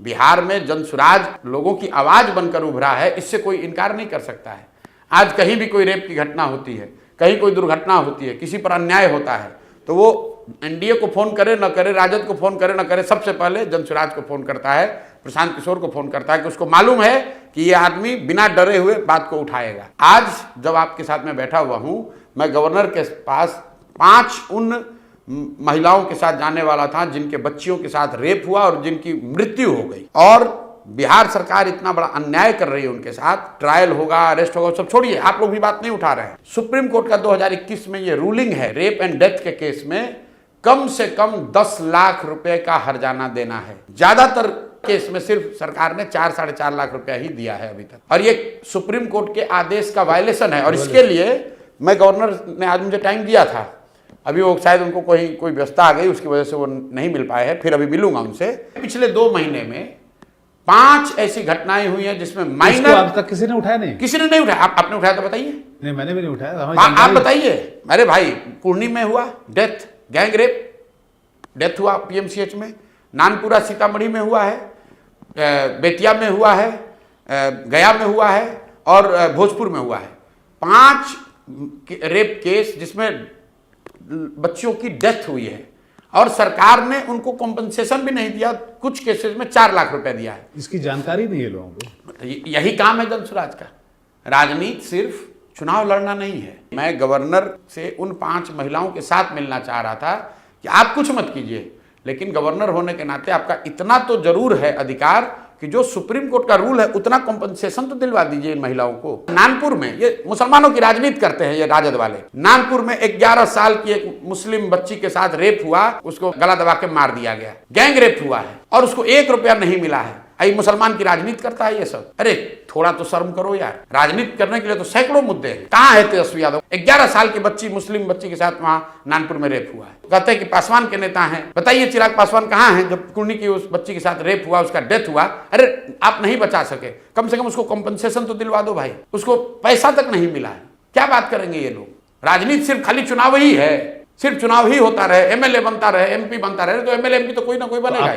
बिहार में जनसुराज लोगों की आवाज बनकर उभरा है, इससे कोई इनकार नहीं कर सकता है। आज कहीं भी कोई रेप की घटना होती है, कहीं कोई दुर्घटना होती है, किसी पर अन्याय होता है, तो वो एनडीए को फोन करे न करे, राजद को फोन करे न करे, सबसे पहले जनसुराज को फोन करता है, प्रशांत किशोर को फोन करता है कि उसको मालूम है कि ये आदमी बिना डरे हुए बात को उठाएगा। आज जब आपके साथ में बैठा हुआ हूं, मैं गवर्नर के पास 5 उन महिलाओं के साथ जाने वाला था जिनके बच्चियों के साथ रेप हुआ और जिनकी मृत्यु हो गई, और बिहार सरकार इतना बड़ा अन्याय कर रही है उनके साथ। ट्रायल होगा, अरेस्ट होगा, सब छोड़िए, आप लोग भी बात नहीं उठा रहे हैं। सुप्रीम कोर्ट का 2021 में ये रूलिंग है, रेप एंड डेथ के केस में कम से कम 10 लाख रुपए का हर्जाना देना है। ज्यादातर केस में सिर्फ सरकार ने 4-4.5 लाख रुपया ही दिया है अभी तक, और ये सुप्रीम कोर्ट के आदेश का वायलेशन है। और इसके लिए मैं गवर्नर ने आज मुझे टाइम दिया था, अभी वो शायद उनको कोई व्यवस्था आ गई, उसकी वजह से वो नहीं मिल पाए हैं, फिर अभी मिलूंगा उनसे। पिछले 2 महीने में 5 ऐसी घटनाएं हुई हैं जिसमें माइनर अब तक किसी ने उठाया नहीं, किसी ने नहीं उठाया। आपने उठाया तो बताइए। नहीं, मैंने भी नहीं उठाया। आप बताइए। अरे भाई, पूर्णी में हुआ डेथ, गैंग रेप डेथ हुआ पीएमसीएच में, नानपुरा सीतामढ़ी में हुआ है, बेतिया में हुआ है, गया में हुआ है, और भोजपुर में हुआ है। 5 रेप केस जिसमें बच्चियों की डेथ हुई है, और सरकार ने उनको कॉम्पनसेशन भी नहीं दिया। कुछ केसेस में 4 लाख रुपए दिया है। इसकी जानकारी नहीं है लोगों को। यही काम है जनसुराज का। राजनीति सिर्फ चुनाव लड़ना नहीं है। मैं गवर्नर से उन 5 महिलाओं के साथ मिलना चाह रहा था कि आप कुछ मत कीजिए, लेकिन गवर्नर होने के नाते आपका इतना तो जरूर है अधिकार कि जो सुप्रीम कोर्ट का रूल है उतना कॉम्पनसेशन तो दिलवा दीजिए इन महिलाओं को। नागपुर में ये मुसलमानों की राजनीति करते हैं ये राजद वाले। नागपुर में 11 साल की एक मुस्लिम बच्ची के साथ रेप हुआ, उसको गला दबा के मार दिया गया, गैंग रेप हुआ है, और उसको 1 रुपया नहीं मिला है। आई मुसलमान की राजनीति करता है ये सब। अरे थोड़ा तो शर्म करो यार। राजनीति करने के लिए तो सैकड़ों मुद्दे हैं। कहाँ है तेजस्वी यादव? 11 साल की बच्ची, मुस्लिम बच्ची के साथ वहां नागपुर में रेप हुआ है। कहते हैं कि पासवान के नेता हैं। बताइए चिराग पासवान कहाँ हैं? जब कुर्नी की उस बच्ची के साथ रेप हुआ, उसका डेथ हुआ, अरे आप नहीं बचा सके, कम से कम उसको कॉम्पनसेशन तो दिलवा दो भाई। उसको पैसा तक नहीं मिला है। क्या बात करेंगे ये लोग? राजनीति सिर्फ खाली चुनाव ही है, सिर्फ चुनाव ही होता रहे, एमएलए बनता रहे, एमपी बनता रहे, तो एमएलए एमपी तो कोई ना कोई बनेगा।